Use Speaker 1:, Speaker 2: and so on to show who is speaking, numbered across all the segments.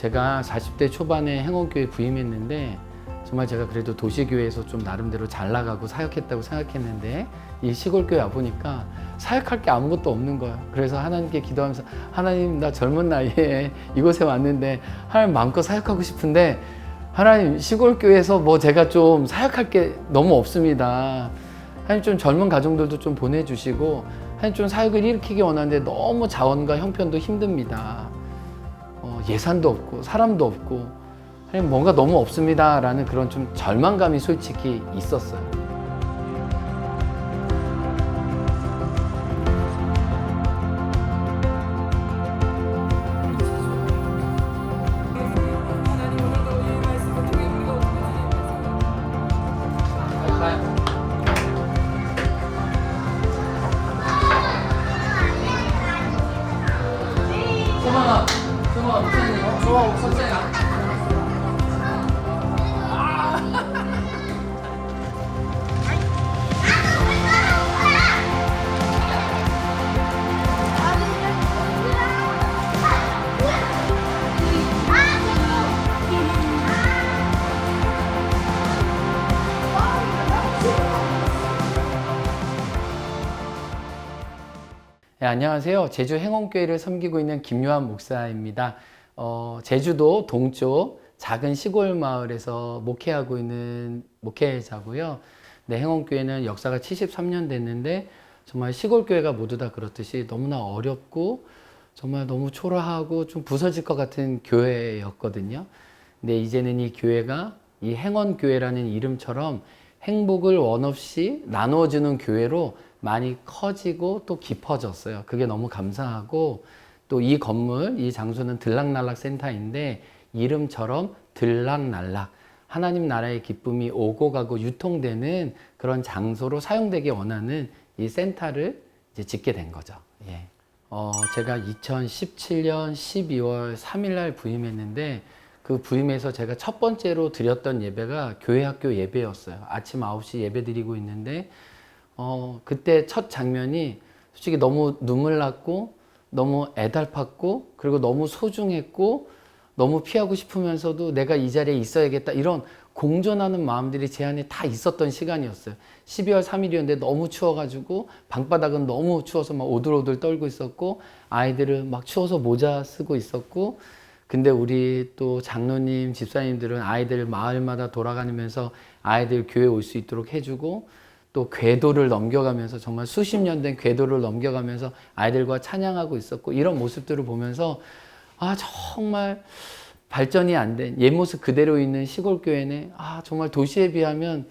Speaker 1: 제가 40대 초반에 행원교회 부임했는데 정말 제가 그래도 도시교회에서 좀 나름대로 잘 나가고 사역했다고 생각했는데 이 시골교회 와보니까 사역할 게 아무것도 없는 거예요. 그래서 하나님께 기도하면서 하나님, 나 젊은 나이에 이곳에 왔는데 하나님 마음껏 사역하고 싶은데 하나님, 시골교회에서 뭐 제가 좀 사역할 게 너무 없습니다. 하나님, 좀 젊은 가정들도 좀 보내주시고 하나님, 좀 사역을 일으키기 원하는데 너무 자원과 형편도 힘듭니다. 예산도 없고 사람도 없고 하나님, 뭔가 너무 없습니다 라는 그런 좀 절망감이 솔직히 있었어요. 네, 안녕하세요. 제주 행원교회를 섬기고 있는 김요한 목사입니다. 제주도 동쪽 작은 시골 마을에서 목회하고 있는 목회자고요. 네, 행원교회는 역사가 73년 됐는데 정말 시골교회가 모두 다 그렇듯이 너무나 어렵고 정말 너무 초라하고 좀 부서질 것 같은 교회였거든요. 근데 이제는 이 교회가 이 행원교회라는 이름처럼 행복을 원 없이 나누어주는 교회로 많이 커지고 또 깊어졌어요. 그게 너무 감사하고 또 이 건물, 이 장소는 들락날락 센터인데 이름처럼 들락날락 하나님 나라의 기쁨이 오고 가고 유통되는 그런 장소로 사용되기 원하는 이 센터를 이제 짓게 된 거죠. 예. 제가 2017년 12월 3일 날 부임했는데 그 부임에서 제가 첫 번째로 드렸던 예배가 교회 학교 예배였어요. 아침 9시 예배 드리고 있는데 그때 첫 장면이 솔직히 너무 눈물 났고 너무 애달팠고 그리고 너무 소중했고 너무 피하고 싶으면서도 내가 이 자리에 있어야겠다 이런 공존하는 마음들이 제 안에 다 있었던 시간이었어요. 12월 3일이었는데 너무 추워가지고 방바닥은 너무 추워서 막 오들오들 떨고 있었고 아이들은 막 추워서 모자 쓰고 있었고 근데 우리 또 장로님, 집사님들은 아이들 마을마다 돌아다니면서 아이들 교회 올 수 있도록 해주고 또 궤도를 넘겨가면서 정말 수십 년 된 궤도를 넘겨가면서 아이들과 찬양하고 있었고 이런 모습들을 보면서 정말 발전이 안 된 옛 모습 그대로 있는 시골교회네 정말 도시에 비하면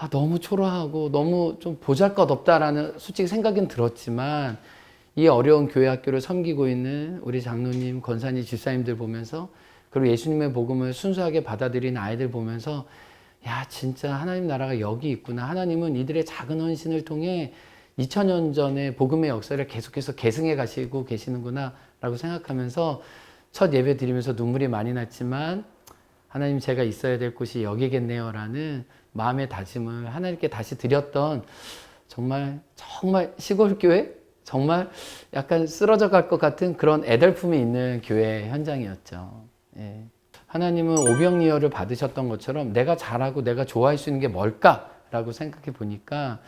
Speaker 1: 너무 초라하고 너무 좀 보잘것없다라는 솔직히 생각은 들었지만 이 어려운 교회 학교를 섬기고 있는 우리 장로님, 권사님, 집사님들 보면서 그리고 예수님의 복음을 순수하게 받아들인 아이들 보면서 야, 진짜 하나님 나라가 여기 있구나. 하나님은 이들의 작은 헌신을 통해 2000년 전의 복음의 역사를 계속해서 계승해 가시고 계시는구나 라고 생각하면서 첫 예배 드리면서 눈물이 많이 났지만 하나님, 제가 있어야 될 곳이 여기겠네요 라는 마음의 다짐을 하나님께 다시 드렸던 정말 시골교회? 정말 약간 쓰러져 갈 것 같은 그런 애달픔이 있는 교회 현장이었죠. 예. 하나님은 오병이어를 받으셨던 것처럼 내가 잘하고 내가 좋아할 수 있는 게 뭘까라고 생각해 보니까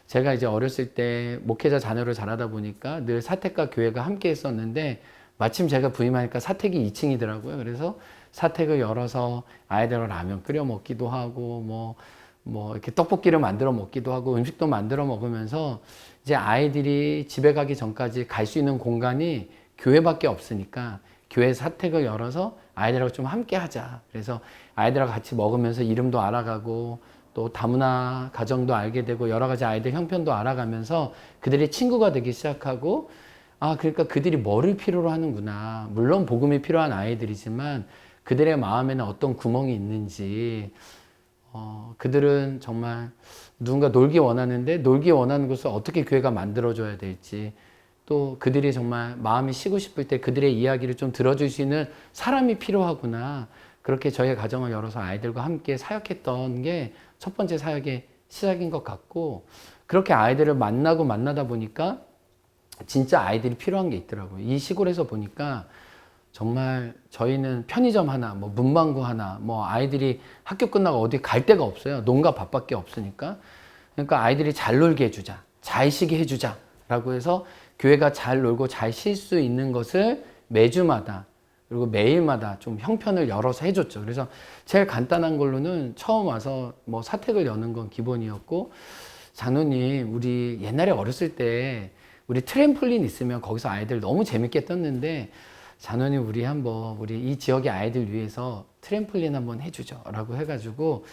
Speaker 1: 제가 이제 어렸을 때 목회자 자녀를 자라다 보니까 늘 사택과 교회가 함께 했었는데 마침 제가 부임하니까 사택이 2층이더라고요. 그래서 사택을 열어서 아이들과 라면 끓여 먹기도 하고 뭐 이렇게 떡볶이를 만들어 먹기도 하고 음식도 만들어 먹으면서 이제 아이들이 집에 가기 전까지 갈 수 있는 공간이 교회밖에 없으니까 교회 사택을 열어서 아이들하고 좀 함께 하자. 그래서 아이들하고 같이 먹으면서 이름도 알아가고 또 다문화 가정도 알게 되고 여러 가지 아이들 형편도 알아가면서 그들의 친구가 되기 시작하고 그러니까 그들이 뭐를 필요로 하는구나. 물론 복음이 필요한 아이들이지만 그들의 마음에는 어떤 구멍이 있는지 그들은 정말 누군가 놀기 원하는데 놀기 원하는 것을 어떻게 교회가 만들어줘야 될지 또 그들이 정말 마음이 쉬고 싶을 때 그들의 이야기를 좀 들어줄 수 있는 사람이 필요하구나. 그렇게 저희 가정을 열어서 아이들과 함께 사역했던 게 첫 번째 사역의 시작인 것 같고 그렇게 아이들을 만나다 보니까 진짜 아이들이 필요한 게 있더라고요. 이 시골에서 보니까 정말 저희는 편의점 하나, 뭐 문방구 하나, 뭐 아이들이 학교 끝나고 어디 갈 데가 없어요. 농가 밥밖에 없으니까. 그러니까 아이들이 잘 놀게 해주자, 잘 쉬게 해주자 라고 해서 교회가 잘 놀고 잘 쉴 수 있는 것을 매주마다 그리고 매일마다 좀 형편을 열어서 해줬죠. 그래서 제일 간단한 걸로는 처음 와서 뭐 사택을 여는 건 기본이었고, 장로님 우리 옛날에 어렸을 때 우리 트램폴린 있으면 거기서 아이들 너무 재밌게 떴는데, 장로님 우리 한번 우리 이 지역의 아이들 위해서 트램폴린 한번 해주죠 라고 해가지고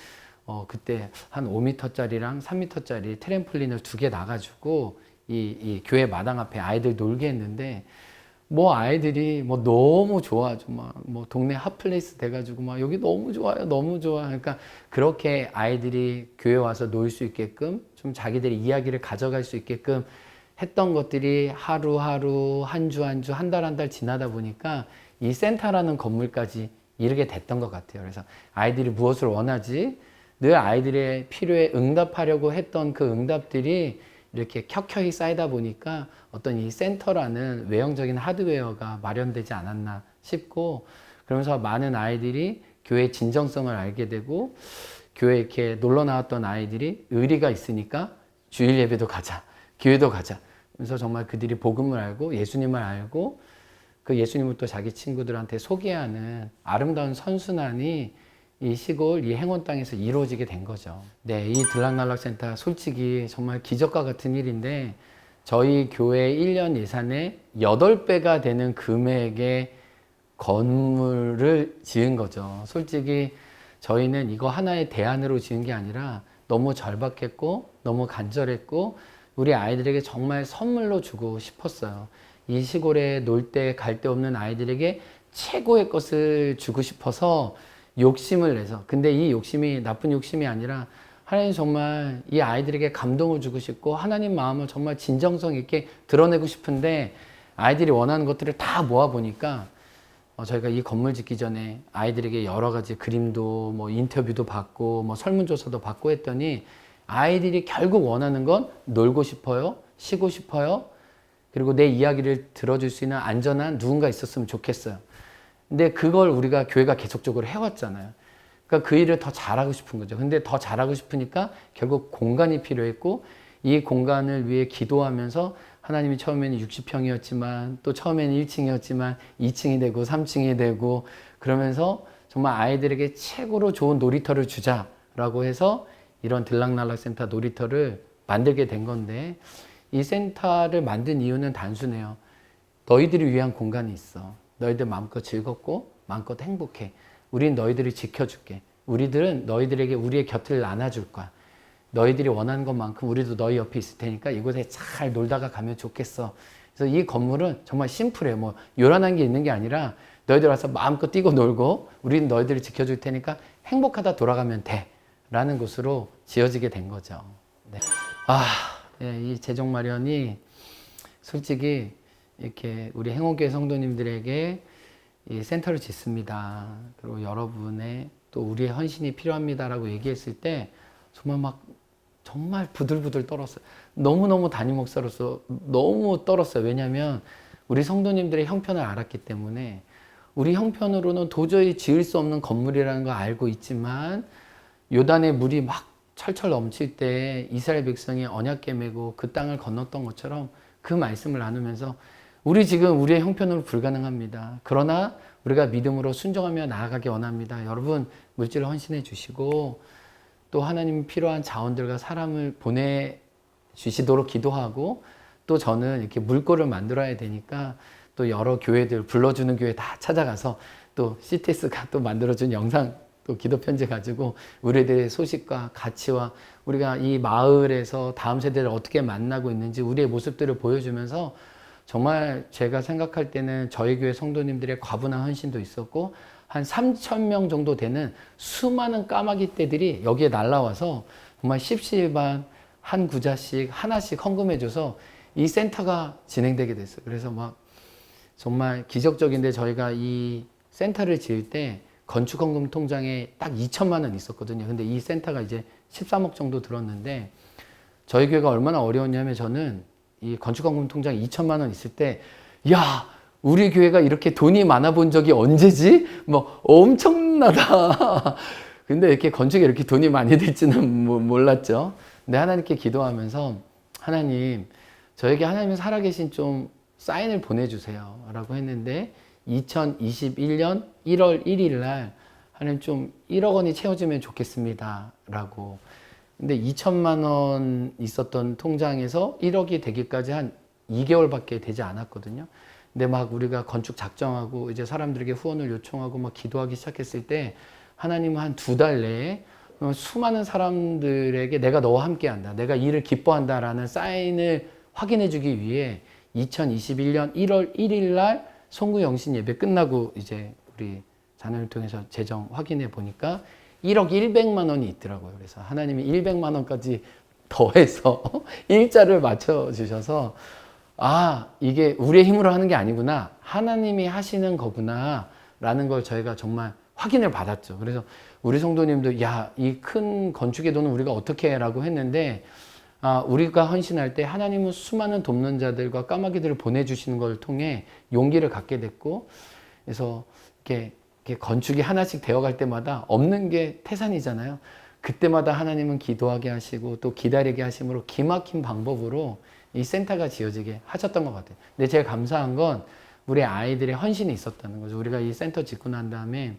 Speaker 1: 그때 한 5m짜리랑 3m짜리 트램폴린을 2개 놔가지고 이 교회 마당 앞에 아이들 놀게 했는데, 뭐 아이들이 뭐 너무 좋아하죠. 뭐 동네 핫플레이스 돼가지고 막 여기 너무 좋아요, 너무 좋아. 그러니까 그렇게 아이들이 교회 와서 놀 수 있게끔 좀 자기들의 이야기를 가져갈 수 있게끔 했던 것들이 하루하루 한 주 한 주 한 달 한 달 지나다 보니까 이 센터라는 건물까지 이르게 됐던 것 같아요. 그래서 아이들이 무엇을 원하지? 늘 아이들의 필요에 응답하려고 했던 그 응답들이 이렇게 켜켜이 쌓이다 보니까 어떤 이 센터라는 외형적인 하드웨어가 마련되지 않았나 싶고, 그러면서 많은 아이들이 교회의 진정성을 알게 되고, 교회에 이렇게 놀러 나왔던 아이들이 의리가 있으니까 주일 예배도 가자, 교회도 가자. 그래서 정말 그들이 복음을 알고 예수님을 알고 그 예수님을 또 자기 친구들한테 소개하는 아름다운 선순환이 이 시골, 이 행원 땅에서 이루어지게 된 거죠. 네, 이 들락날락센터 솔직히 정말 기적과 같은 일인데, 저희 교회 1년 예산의 8배가 되는 금액의 건물을 지은 거죠. 솔직히 저희는 이거 하나의 대안으로 지은 게 아니라 너무 절박했고 너무 간절했고 우리 아이들에게 정말 선물로 주고 싶었어요. 이 시골에 놀 때 갈 데 없는 아이들에게 최고의 것을 주고 싶어서 욕심을 내서, 근데 이 욕심이 나쁜 욕심이 아니라 하나님 정말 이 아이들에게 감동을 주고 싶고 하나님 마음을 정말 진정성 있게 드러내고 싶은데, 아이들이 원하는 것들을 다 모아보니까 저희가 이 건물 짓기 전에 아이들에게 여러 가지 그림도 뭐 인터뷰도 받고 뭐 설문조사도 받고 했더니 아이들이 결국 원하는 건 놀고 싶어요, 쉬고 싶어요, 그리고 내 이야기를 들어줄 수 있는 안전한 누군가 있었으면 좋겠어요. 근데 그걸 우리가 교회가 계속적으로 해왔잖아요. 그러니까 그 일을 더 잘하고 싶은 거죠. 근데 더 잘하고 싶으니까 결국 공간이 필요했고, 이 공간을 위해 기도하면서 하나님이 처음에는 60평이었지만 또 처음에는 1층이었지만 2층이 되고 3층이 되고 그러면서 정말 아이들에게 최고로 좋은 놀이터를 주자라고 해서 이런 들락날락센터 놀이터를 만들게 된 건데, 이 센터를 만든 이유는 단순해요. 너희들을 위한 공간이 있어. 너희들 마음껏 즐겁고 마음껏 행복해. 우린 너희들을 지켜줄게. 우리들은 너희들에게 우리의 곁을 나눠줄 거야. 너희들이 원하는 것만큼 우리도 너희 옆에 있을 테니까 이곳에 잘 놀다가 가면 좋겠어. 그래서 이 건물은 정말 심플해요. 뭐 요란한 게 있는 게 아니라 너희들 와서 마음껏 뛰고 놀고 우리는 너희들을 지켜줄 테니까 행복하다 돌아가면 돼. 라는 곳으로 지어지게 된 거죠. 네. 이 재정 마련이 솔직히 이렇게 우리 행원교회 성도님들에게 이 센터를 짓습니다. 그리고 여러분의 또 우리의 헌신이 필요합니다라고 얘기했을 때 정말 부들부들 떨었어요. 너무너무 담임 목사로서 너무 떨었어요. 왜냐하면 우리 성도님들의 형편을 알았기 때문에, 우리 형편으로는 도저히 지을 수 없는 건물이라는 걸 알고 있지만 요단의 물이 막 철철 넘칠 때 이스라엘 백성이 언약궤 메고 그 땅을 건넜던 것처럼 그 말씀을 나누면서 우리 지금 우리의 형편으로 불가능합니다. 그러나 우리가 믿음으로 순종하며 나아가기 원합니다. 여러분 물질을 헌신해 주시고 또 하나님 필요한 자원들과 사람을 보내주시도록 기도하고, 또 저는 이렇게 물꼬를 만들어야 되니까 또 여러 교회들 불러주는 교회 다 찾아가서 또 CTS가 또 만들어준 영상 또 기도 편지 가지고 우리들의 소식과 가치와 우리가 이 마을에서 다음 세대를 어떻게 만나고 있는지 우리의 모습들을 보여주면서, 정말 제가 생각할 때는 저희 교회 성도님들의 과분한 헌신도 있었고 한 3,000명 정도 되는 수많은 까마귀 떼들이 여기에 날라와서 정말 십시일반 한 구자씩 하나씩 헌금해줘서 이 센터가 진행되게 됐어요. 그래서 막 정말 기적적인데, 저희가 이 센터를 지을 때 건축헌금 통장에 딱 2천만 원 있었거든요. 근데 이 센터가 이제 13억 정도 들었는데, 저희 교회가 얼마나 어려웠냐면 저는 이 건축헌금 통장에 2천만 원 있을 때, 야, 우리 교회가 이렇게 돈이 많아 본 적이 언제지? 뭐 엄청나다. 근데 이렇게 건축에 이렇게 돈이 많이 들지는 몰랐죠. 근데 하나님께 기도하면서 하나님, 저에게 하나님이 살아계신 좀 사인을 보내주세요 라고 했는데 2021년 1월 1일 날 하나님 좀 1억 원이 채워지면 좋겠습니다 라고. 근데 2천만 원 있었던 통장에서 1억이 되기까지 한 2개월밖에 되지 않았거든요. 근데 막 우리가 건축 작정하고 이제 사람들에게 후원을 요청하고 막 기도하기 시작했을 때 하나님은 한 2달 내에 수많은 사람들에게 내가 너와 함께 한다, 내가 일을 기뻐한다 라는 사인을 확인해 주기 위해 2021년 1월 1일 날 송구 영신 예배 끝나고 이제 우리 자녀를 통해서 재정 확인해 보니까 1억 100만 원이 있더라고요. 그래서 하나님이 100만 원까지 더해서 일자를 맞춰 주셔서 아, 이게 우리의 힘으로 하는 게 아니구나, 하나님이 하시는 거구나 라는 걸 저희가 정말 확인을 받았죠. 그래서 우리 성도님도 야, 이 큰 건축의 돈은 우리가 어떻게 해? 라고 했는데 우리가 헌신할 때 하나님은 수많은 돕는 자들과 까마귀들을 보내주시는 걸 통해 용기를 갖게 됐고, 그래서 이렇게 건축이 하나씩 되어갈 때마다 없는 게 태산이잖아요. 그때마다 하나님은 기도하게 하시고 또 기다리게 하심으로 기막힌 방법으로 이 센터가 지어지게 하셨던 것 같아요. 근데 제일 감사한 건 우리 아이들의 헌신이 있었다는 거죠. 우리가 이 센터 짓고 난 다음에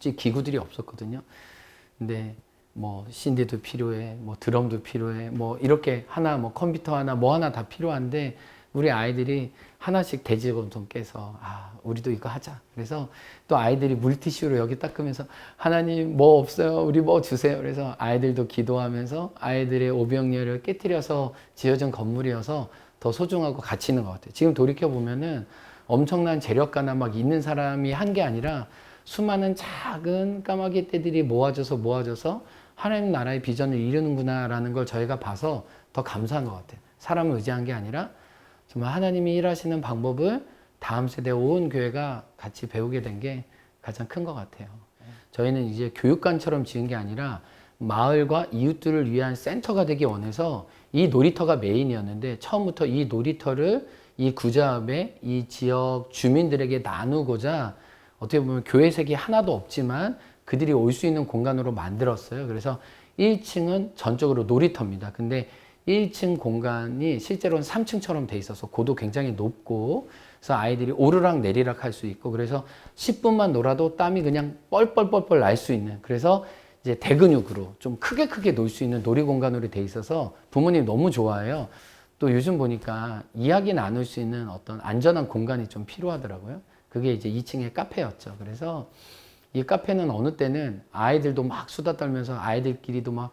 Speaker 1: 기구들이 없었거든요. 근데 뭐 신디도 필요해, 뭐 드럼도 필요해, 뭐 이렇게 하나, 뭐 컴퓨터 하나, 뭐 하나 다 필요한데 우리 아이들이 하나씩 대지건좀 깨서 우리도 이거 하자. 그래서 또 아이들이 물티슈로 여기 닦으면서 하나님 뭐 없어요, 우리 뭐 주세요. 그래서 아이들도 기도하면서 아이들의 오병이어를 깨트려서 지어진 건물이어서 더 소중하고 가치 있는 것 같아요. 지금 돌이켜 보면은 엄청난 재력가나 막 있는 사람이 한 게 아니라 수많은 작은 까마귀 떼들이 모아져서 하나님 나라의 비전을 이루는구나 라는 걸 저희가 봐서 더 감사한 것 같아요. 사람을 의지한 게 아니라 정말 하나님이 일하시는 방법을 다음 세대 온 교회가 같이 배우게 된 게 가장 큰 것 같아요. 저희는 이제 교육관처럼 지은 게 아니라 마을과 이웃들을 위한 센터가 되기 원해서 이 놀이터가 메인이었는데 처음부터 이 놀이터를 이 구좌읍에 이 지역 주민들에게 나누고자 어떻게 보면 교회색이 하나도 없지만 그들이 올 수 있는 공간으로 만들었어요. 그래서 1층은 전적으로 놀이터입니다. 근데 1층 공간이 실제로는 3층처럼 돼 있어서 고도 굉장히 높고 그래서 아이들이 오르락 내리락 할 수 있고 그래서 10분만 놀아도 땀이 그냥 뻘뻘뻘뻘 날 수 있는, 그래서 이제 대근육으로 좀 크게 놀 수 있는 놀이 공간으로 돼 있어서 부모님 너무 좋아해요. 또 요즘 보니까 이야기 나눌 수 있는 어떤 안전한 공간이 좀 필요하더라고요. 그게 이제 2층의 카페였죠. 그래서 이 카페는 어느 때는 아이들도 막 수다 떨면서 아이들끼리도 막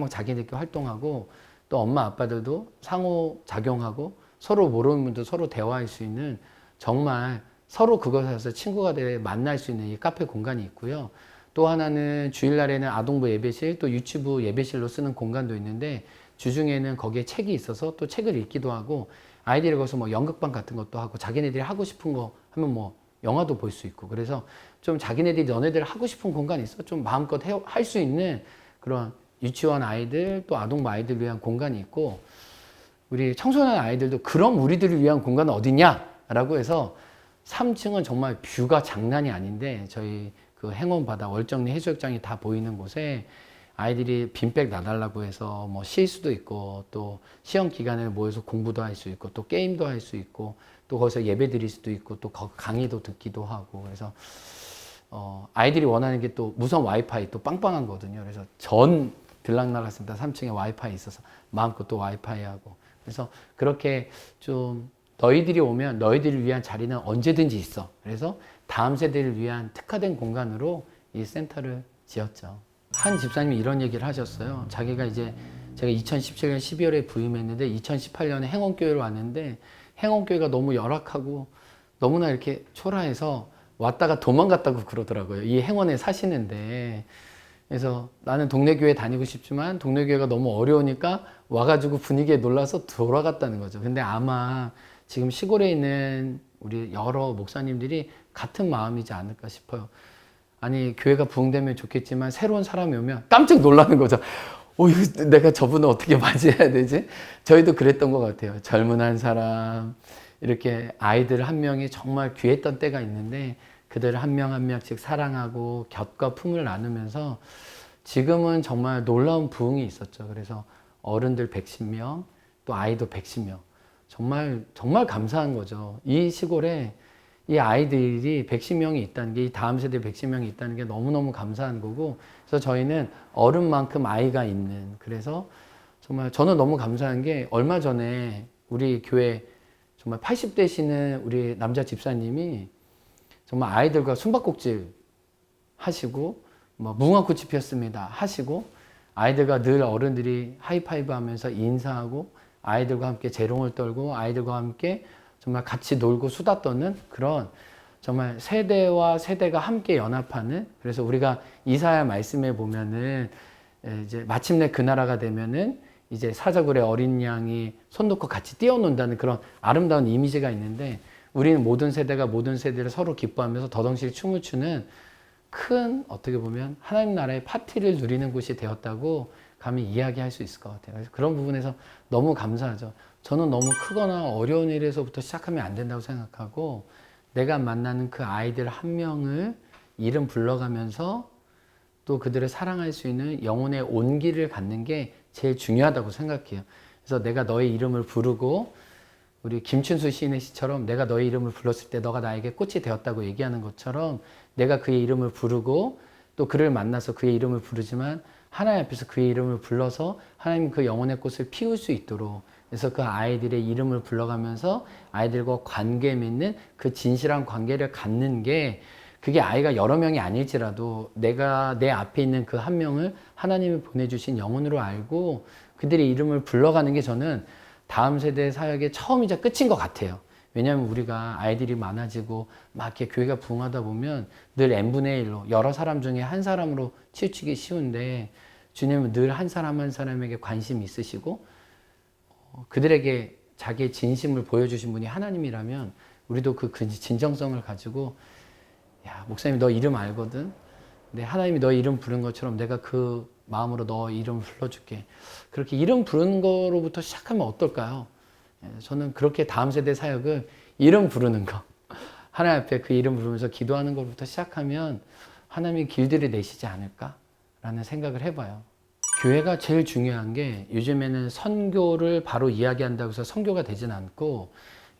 Speaker 1: 자기들끼리 활동하고 또 엄마 아빠들도 상호작용하고 서로 모르는 분도 서로 대화할 수 있는 정말 서로 그것에서 친구가 돼 만날 수 있는 이 카페 공간이 있고요. 또 하나는 주일날에는 아동부 예배실 또 유치부 예배실로 쓰는 공간도 있는데 주중에는 거기에 책이 있어서 또 책을 읽기도 하고 아이들이 거기서 뭐 연극방 같은 것도 하고 자기네들이 하고 싶은 거 하면 뭐 영화도 볼 수 있고 그래서 좀 자기네들이 너네들 하고 싶은 공간이 있어 좀 마음껏 할 수 있는 그런 유치원 아이들 또 아동부 아이들을 위한 공간이 있고 우리 청소년 아이들도 그럼 우리들을 위한 공간은 어디냐 라고 해서 3층은 정말 뷰가 장난이 아닌데 저희 그 행원바다 월정리 해수욕장이 다 보이는 곳에 아이들이 빈백 놔달라고 해서 뭐 쉴 수도 있고 또 시험 기간에 모여서 공부도 할 수 있고 또 게임도 할 수 있고 또 거기서 예배 드릴 수도 있고 또 강의도 듣기도 하고 그래서 아이들이 원하는 게 또 무선 와이파이 또 빵빵한 거거든요. 그래서 전 들락날락습니다. 3층에 와이파이 있어서 마음껏 또 와이파이 하고 그래서 그렇게 좀 너희들이 오면 너희들을 위한 자리는 언제든지 있어. 그래서 다음 세대를 위한 특화된 공간으로 이 센터를 지었죠. 한 집사님이 이런 얘기를 하셨어요. 자기가 이제 제가 2017년 12월에 부임했는데 2018년에 행원교회를 왔는데 행원교회가 너무 열악하고 너무나 이렇게 초라해서 왔다가 도망갔다고 그러더라고요. 이 행원에 사시는데. 그래서 나는 동네 교회 다니고 싶지만 동네 교회가 너무 어려우니까 와가지고 분위기에 놀라서 돌아갔다는 거죠. 근데 아마 지금 시골에 있는 우리 여러 목사님들이 같은 마음이지 않을까 싶어요. 아니 교회가 부흥되면 좋겠지만 새로운 사람이 오면 깜짝 놀라는 거죠. 내가 저분을 어떻게 맞이해야 되지? 저희도 그랬던 것 같아요. 젊은 한 사람, 이렇게 아이들 한 명이 정말 귀했던 때가 있는데 그들을 한 명 한 명씩 사랑하고 곁과 품을 나누면서 지금은 정말 놀라운 부흥이 있었죠. 그래서 어른들 110명, 또 아이도 110명. 정말, 정말 감사한 거죠. 이 시골에 이 아이들이 110명이 있다는 게, 이 다음 세대 110명이 있다는 게 너무너무 감사한 거고, 그래서 저희는 어른만큼 아이가 있는, 그래서 정말 저는 너무 감사한 게 얼마 전에 우리 교회 정말 80대시는 우리 남자 집사님이 정말 아이들과 숨바꼭질 하시고 뭐 무궁화꽃이 피었습니다 하시고 아이들과 늘 어른들이 하이파이브 하면서 인사하고 아이들과 함께 재롱을 떨고 아이들과 함께 정말 같이 놀고 수다 떠는 그런 정말 세대와 세대가 함께 연합하는, 그래서 우리가 이사야 말씀에 보면은 이제 마침내 그 나라가 되면은 이제 사자굴의 어린 양이 손 놓고 같이 뛰어논다는 그런 아름다운 이미지가 있는데, 우리는 모든 세대가 모든 세대를 서로 기뻐하면서 더덩실 춤을 추는 큰, 어떻게 보면 하나님 나라의 파티를 누리는 곳이 되었다고 감히 이야기할 수 있을 것 같아요. 그래서 그런 부분에서 너무 감사하죠. 저는 너무 크거나 어려운 일에서부터 시작하면 안 된다고 생각하고, 내가 만나는 그 아이들 한 명을 이름 불러가면서 또 그들을 사랑할 수 있는 영혼의 온기를 갖는 게 제일 중요하다고 생각해요. 그래서 내가 너의 이름을 부르고, 우리 김춘수 시인의 시처럼 내가 너의 이름을 불렀을 때 너가 나에게 꽃이 되었다고 얘기하는 것처럼, 내가 그의 이름을 부르고 또 그를 만나서 그의 이름을 부르지만 하나님 앞에서 그의 이름을 불러서 하나님 그 영혼의 꽃을 피울 수 있도록, 그래서 그 아이들의 이름을 불러가면서 아이들과 관계 맺는 그 진실한 관계를 갖는 게, 그게 아이가 여러 명이 아닐지라도 내가 내 앞에 있는 그 한 명을 하나님이 보내주신 영혼으로 알고 그들의 이름을 불러가는 게 저는 다음 세대 사역의 처음이자 끝인 것 같아요. 왜냐하면 우리가 아이들이 많아지고 막 이렇게 교회가 부흥하다 보면 늘 n분의 1로 여러 사람 중에 한 사람으로 치우치기 쉬운데, 주님은 늘 한 사람 한 사람에게 관심이 있으시고 그들에게 자기의 진심을 보여주신 분이 하나님이라면 우리도 그 진정성을 가지고, 야, 목사님 너 이름 알거든? 근데 하나님이 너 이름 부른 것처럼 내가 그 마음으로 너 이름을 불러줄게. 그렇게 이름 부르는 거로부터 시작하면 어떨까요? 저는 그렇게 다음 세대 사역을 이름 부르는 거, 하나님 앞에 그 이름 부르면서 기도하는 것부터 시작하면 하나님이 길들이 내시지 않을까라는 생각을 해봐요. 교회가 제일 중요한 게, 요즘에는 선교를 바로 이야기한다고 해서 선교가 되진 않고,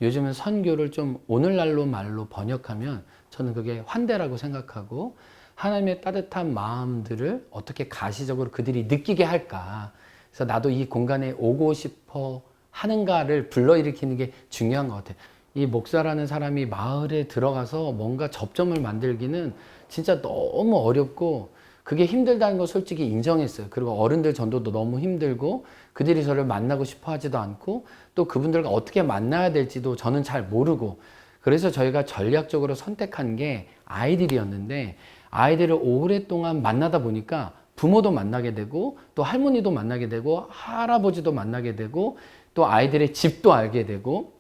Speaker 1: 요즘은 선교를 좀 오늘날로 말로 번역하면 저는 그게 환대라고 생각하고, 하나님의 따뜻한 마음들을 어떻게 가시적으로 그들이 느끼게 할까. 그래서 나도 이 공간에 오고 싶어 하는가를 불러일으키는 게 중요한 것 같아요. 이 목사라는 사람이 마을에 들어가서 뭔가 접점을 만들기는 진짜 너무 어렵고, 그게 힘들다는 거 솔직히 인정했어요. 그리고 어른들 전도도 너무 힘들고, 그들이 저를 만나고 싶어 하지도 않고, 또 그분들과 어떻게 만나야 될지도 저는 잘 모르고, 그래서 저희가 전략적으로 선택한 게 아이들이었는데, 아이들을 오랫동안 만나다 보니까 부모도 만나게 되고, 또 할머니도 만나게 되고, 할아버지도 만나게 되고, 또 아이들의 집도 알게 되고,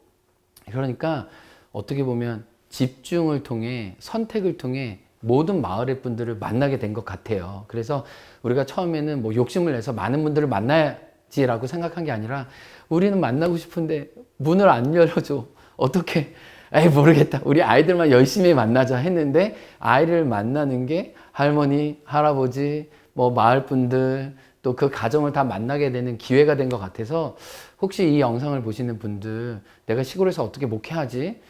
Speaker 1: 그러니까 어떻게 보면 집중을 통해, 선택을 통해 모든 마을의 분들을 만나게 된 것 같아요. 그래서 우리가 처음에는 뭐 욕심을 내서 많은 분들을 만나야지라고 생각한 게 아니라, 우리는 만나고 싶은데 문을 안 열어줘. 어떻게? 에이, 모르겠다. 우리 아이들만 열심히 만나자 했는데, 아이를 만나는 게 할머니, 할아버지, 뭐 마을 분들, 또 그 가정을 다 만나게 되는 기회가 된 것 같아서, 혹시 이 영상을 보시는 분들, 내가 시골에서 어떻게 목회하지?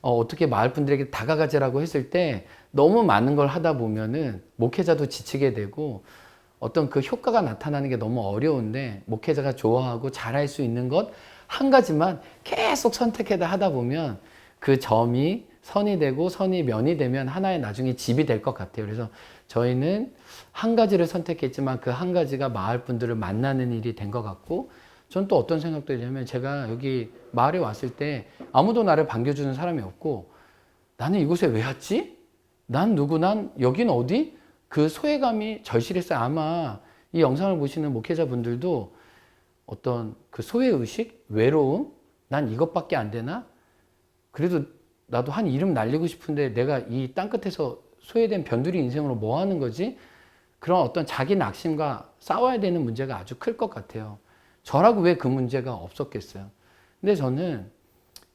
Speaker 1: 어떻게 마을 분들에게 다가가지라고 했을 때 너무 많은 걸 하다 보면은 목회자도 지치게 되고, 어떤 그 효과가 나타나는 게 너무 어려운데, 목회자가 좋아하고 잘할 수 있는 것 한 가지만 계속 선택해다 하다 보면 그 점이 선이 되고 선이 면이 되면 하나의 나중에 집이 될 것 같아요. 그래서 저희는 한 가지를 선택했지만 그 한 가지가 마을 분들을 만나는 일이 된 것 같고, 전 또 어떤 생각도 드냐면, 제가 여기 마을에 왔을 때 아무도 나를 반겨주는 사람이 없고, 나는 이곳에 왜 왔지? 난 누구? 난 여긴 어디? 그 소외감이 절실했어요. 아마 이 영상을 보시는 목회자분들도 어떤 그 소외의식, 외로움, 난 이것밖에 안 되나? 그래도 나도 한 이름 날리고 싶은데 내가 이 땅끝에서 소외된 변두리 인생으로 뭐 하는 거지? 그런 어떤 자기 낙심과 싸워야 되는 문제가 아주 클 것 같아요. 저라고 왜 그 문제가 없었겠어요? 근데 저는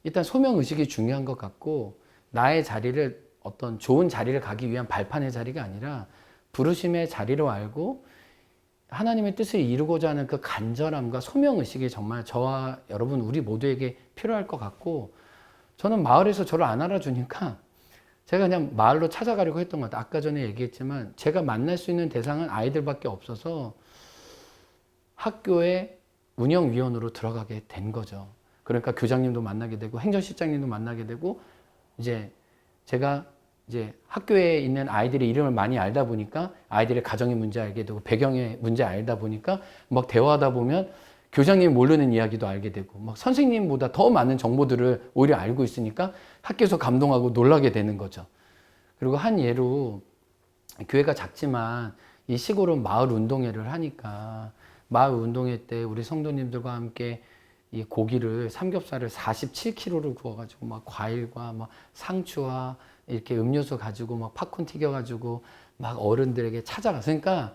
Speaker 1: 일단 소명의식이 중요한 것 같고, 나의 자리를 어떤 좋은 자리를 가기 위한 발판의 자리가 아니라 부르심의 자리로 알고 하나님의 뜻을 이루고자 하는 그 간절함과 소명의식이 정말 저와 여러분 우리 모두에게 필요할 것 같고, 저는 마을에서 저를 안 알아주니까 제가 그냥 마을로 찾아가려고 했던 것 같아요. 아까 전에 얘기했지만 제가 만날 수 있는 대상은 아이들밖에 없어서 학교의 운영위원으로 들어가게 된 거죠. 그러니까 교장님도 만나게 되고 행정실장님도 만나게 되고, 이제 제가 이제 학교에 있는 아이들의 이름을 많이 알다 보니까 아이들의 가정의 문제 알게 되고 배경의 문제 알다 보니까 막 대화하다 보면 교장님이 모르는 이야기도 알게 되고 막 선생님보다 더 많은 정보들을 오히려 알고 있으니까 학교에서 감동하고 놀라게 되는 거죠. 그리고 한 예로 교회가 작지만 이 시골은 마을 운동회를 하니까 마을 운동회 때 우리 성도님들과 함께 이 고기를 삼겹살을 47kg를 구워가지고 막 과일과 막 상추와 이렇게 음료수 가지고 막 팝콘 튀겨가지고 막 어른들에게 찾아갔으니까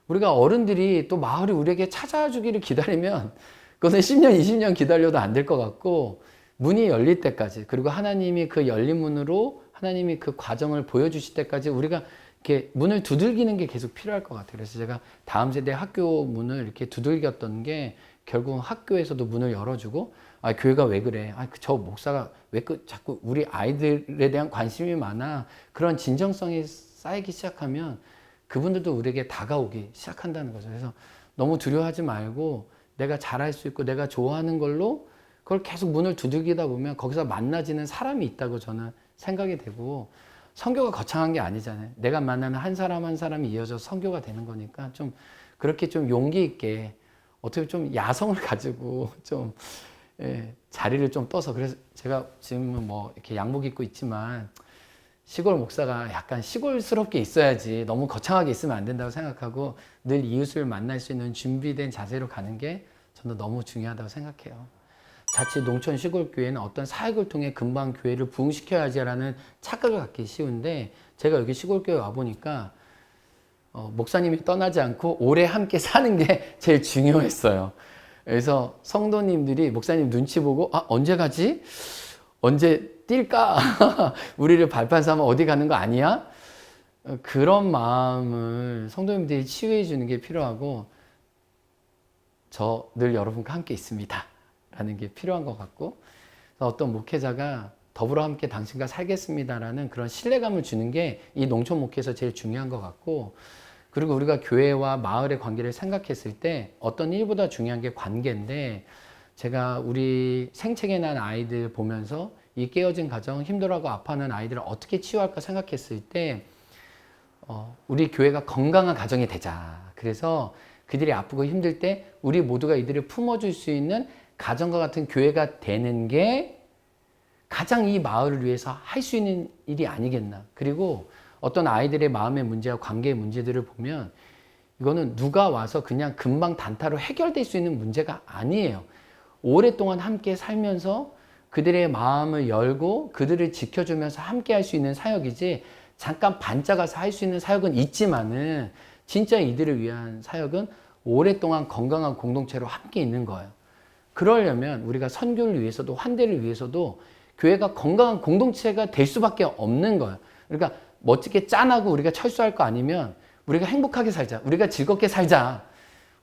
Speaker 1: 우리가 어른들이 또 마을이 우리에게 찾아주기를 기다리면 그것은 10년, 20년 기다려도 안 될 것 같고, 문이 열릴 때까지, 그리고 하나님이 그 열린 문으로 하나님이 그 과정을 보여주실 때까지 우리가 이렇게 문을 두들기는 게 계속 필요할 것 같아요. 그래서 제가 다음 세대 학교 문을 이렇게 두들겼던 게 결국 학교에서도 문을 열어주고, 아, 교회가 왜 그래? 아, 저 목사가 왜 자꾸 우리 아이들에 대한 관심이 많아? 그런 진정성이 쌓이기 시작하면 그분들도 우리에게 다가오기 시작한다는 거죠. 그래서 너무 두려워하지 말고 내가 잘할 수 있고 내가 좋아하는 걸로 그걸 계속 문을 두들기다 보면 거기서 만나지는 사람이 있다고 저는 생각이 되고, 선교가 거창한 게 아니잖아요. 내가 만나는 한 사람 한 사람이 이어져 선교가 되는 거니까 좀 그렇게 좀 용기 있게 어떻게 좀 야성을 가지고 좀 자리를 좀 떠서, 그래서 제가 지금은 뭐 이렇게 양복 입고 있지만 시골 목사가 약간 시골스럽게 있어야지 너무 거창하게 있으면 안 된다고 생각하고 늘 이웃을 만날 수 있는 준비된 자세로 가는 게 저는 너무 중요하다고 생각해요. 자칫 농촌 시골교회는 어떤 사역을 통해 금방 교회를 부흥시켜야지라는 착각을 갖기 쉬운데, 제가 여기 시골교회 와보니까 목사님이 떠나지 않고 오래 함께 사는 게 제일 중요했어요. 그래서 성도님들이 목사님 눈치 보고, 아, 언제 가지? 언제 뛸까? 우리를 발판 삼아 어디 가는 거 아니야? 그런 마음을 성도님들이 치유해 주는 게 필요하고, 저 늘 여러분과 함께 있습니다 라는 게 필요한 것 같고, 어떤 목회자가 더불어 함께 당신과 살겠습니다라는 그런 신뢰감을 주는 게 이 농촌 목회에서 제일 중요한 것 같고, 그리고 우리가 교회와 마을의 관계를 생각했을 때 어떤 일보다 중요한 게 관계인데, 제가 우리 생채계 난 아이들 보면서 이 깨어진 가정, 힘들어하고 아파하는 아이들을 어떻게 치유할까 생각했을 때 우리 교회가 건강한 가정이 되자. 그래서 그들이 아프고 힘들 때 우리 모두가 이들을 품어줄 수 있는 가정과 같은 교회가 되는 게 가장 이 마을을 위해서 할 수 있는 일이 아니겠나. 그리고 어떤 아이들의 마음의 문제와 관계의 문제들을 보면 이거는 누가 와서 그냥 금방 단타로 해결될 수 있는 문제가 아니에요. 오랫동안 함께 살면서 그들의 마음을 열고 그들을 지켜주면서 함께 할 수 있는 사역이지, 잠깐 반짝아서 할 수 있는 사역은 있지만은 진짜 이들을 위한 사역은 오랫동안 건강한 공동체로 함께 있는 거예요. 그러려면 우리가 선교를 위해서도 환대를 위해서도 교회가 건강한 공동체가 될 수밖에 없는 거예요. 그러니까 멋지게 짠하고 우리가 철수할 거 아니면 우리가 행복하게 살자, 우리가 즐겁게 살자,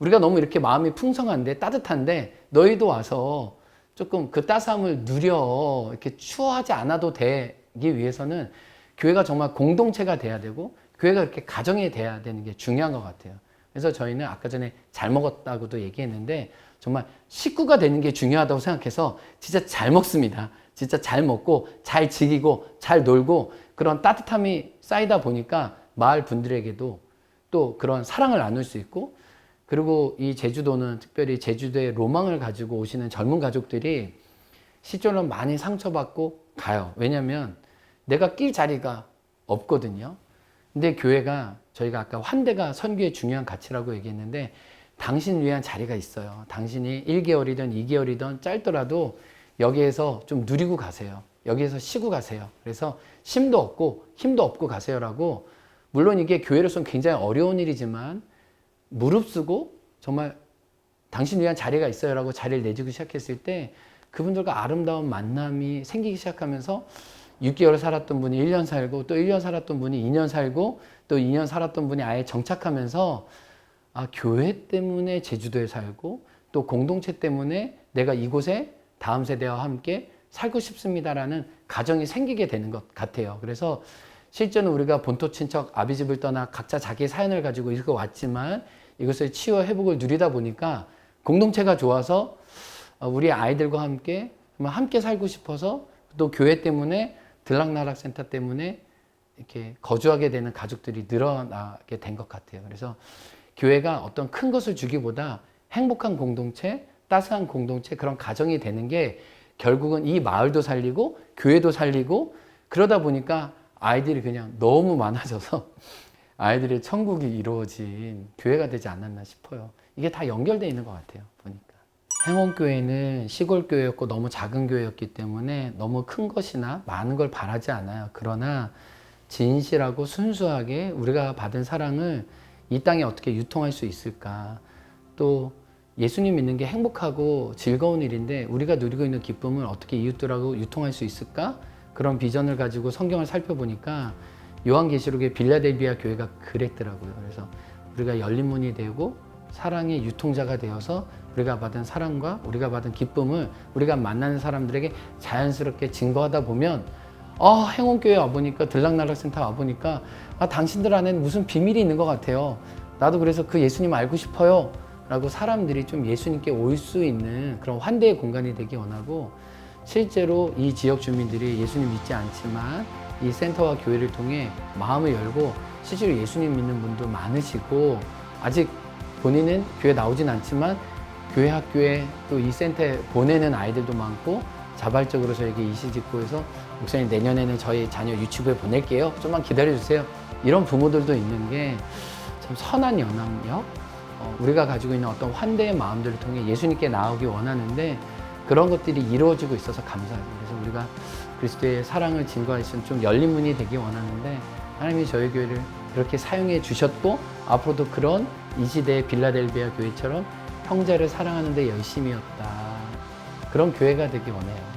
Speaker 1: 우리가 너무 이렇게 마음이 풍성한데 따뜻한데 너희도 와서 조금 그 따스함을 누려, 이렇게 추워하지 않아도 되기 위해서는 교회가 정말 공동체가 돼야 되고 교회가 이렇게 가정이 돼야 되는 게 중요한 것 같아요. 그래서 저희는 아까 전에 잘 먹었다고도 얘기했는데 정말 식구가 되는 게 중요하다고 생각해서 진짜 잘 먹습니다. 진짜 잘 먹고 잘 즐기고 잘 놀고 그런 따뜻함이 쌓이다 보니까 마을 분들에게도 또 그런 사랑을 나눌 수 있고, 그리고 이 제주도는 특별히 제주도의 로망을 가지고 오시는 젊은 가족들이 실제로 많이 상처받고 가요. 왜냐하면 내가 낄 자리가 없거든요. 근데 교회가, 저희가 아까 환대가 선교의 중요한 가치라고 얘기했는데 당신을 위한 자리가 있어요. 당신이 1개월이든 2개월이든 짧더라도 여기에서 좀 누리고 가세요. 여기에서 쉬고 가세요. 그래서 쉼도 없고 힘도 없고 가세요라고. 물론 이게 교회로서는 굉장히 어려운 일이지만 무릅쓰고 정말 당신을 위한 자리가 있어요라고 자리를 내주기 시작했을 때 그분들과 아름다운 만남이 생기기 시작하면서 6개월 살았던 분이 1년 살고 또 1년 살았던 분이 2년 살고 또 2년 살았던 분이 아예 정착하면서 아, 교회 때문에 제주도에 살고 또 공동체 때문에 내가 이곳에 다음 세대와 함께 살고 싶습니다라는 가정이 생기게 되는 것 같아요. 그래서 실제는 우리가 본토 친척 아비집을 떠나 각자 자기 사연을 가지고 이렇게 왔지만 이것을 치유와 회복을 누리다 보니까 공동체가 좋아서 우리 아이들과 함께 살고 싶어서 또 교회 때문에 들락날락센터 때문에 이렇게 거주하게 되는 가족들이 늘어나게 된 것 같아요. 그래서 교회가 어떤 큰 것을 주기보다 행복한 공동체, 따스한 공동체, 그런 가정이 되는 게 결국은 이 마을도 살리고 교회도 살리고 그러다 보니까 아이들이 그냥 너무 많아져서 아이들의 천국이 이루어진 교회가 되지 않았나 싶어요. 이게 다 연결되어 있는 것 같아요, 보니까. 행원교회는 시골 교회였고 너무 작은 교회였기 때문에 너무 큰 것이나 많은 걸 바라지 않아요. 그러나 진실하고 순수하게 우리가 받은 사랑을 이 땅에 어떻게 유통할 수 있을까? 또 예수님 믿는 게 행복하고 즐거운 일인데 우리가 누리고 있는 기쁨을 어떻게 이웃들하고 유통할 수 있을까? 그런 비전을 가지고 성경을 살펴보니까 요한계시록의 빌라델비아 교회가 그랬더라고요. 그래서 우리가 열린 문이 되고 사랑의 유통자가 되어서 우리가 받은 사랑과 우리가 받은 기쁨을 우리가 만나는 사람들에게 자연스럽게 증거하다 보면 행원교회 와보니까 들락날락센터 와보니까 당신들 안에는 무슨 비밀이 있는 것 같아요. 나도 그래서 그 예수님 알고 싶어요 라고 사람들이 좀 예수님께 올 수 있는 그런 환대의 공간이 되기 원하고 실제로 이 지역 주민들이 예수님 믿지 않지만 이 센터와 교회를 통해 마음을 열고 실제로 예수님 믿는 분도 많으시고 아직 본인은 교회 나오진 않지만 교회 학교에 또 이 센터에 보내는 아이들도 많고 자발적으로 저에게 이시직고해서 목사님 내년에는 저희 자녀 유치부에 보낼게요. 좀만 기다려주세요. 이런 부모들도 있는 게 참 선한 영향력 우리가 가지고 있는 어떤 환대의 마음들을 통해 예수님께 나오기 원하는데 그런 것들이 이루어지고 있어서 감사하죠. 그래서 우리가 그리스도의 사랑을 증거할 수 있는 좀 열린 문이 되기 원하는데 하나님이 저희 교회를 그렇게 사용해 주셨고 앞으로도 그런 이 시대의 빌라델비아 교회처럼 형제를 사랑하는 데 열심이었다. 그런 교회가 되기 원해요.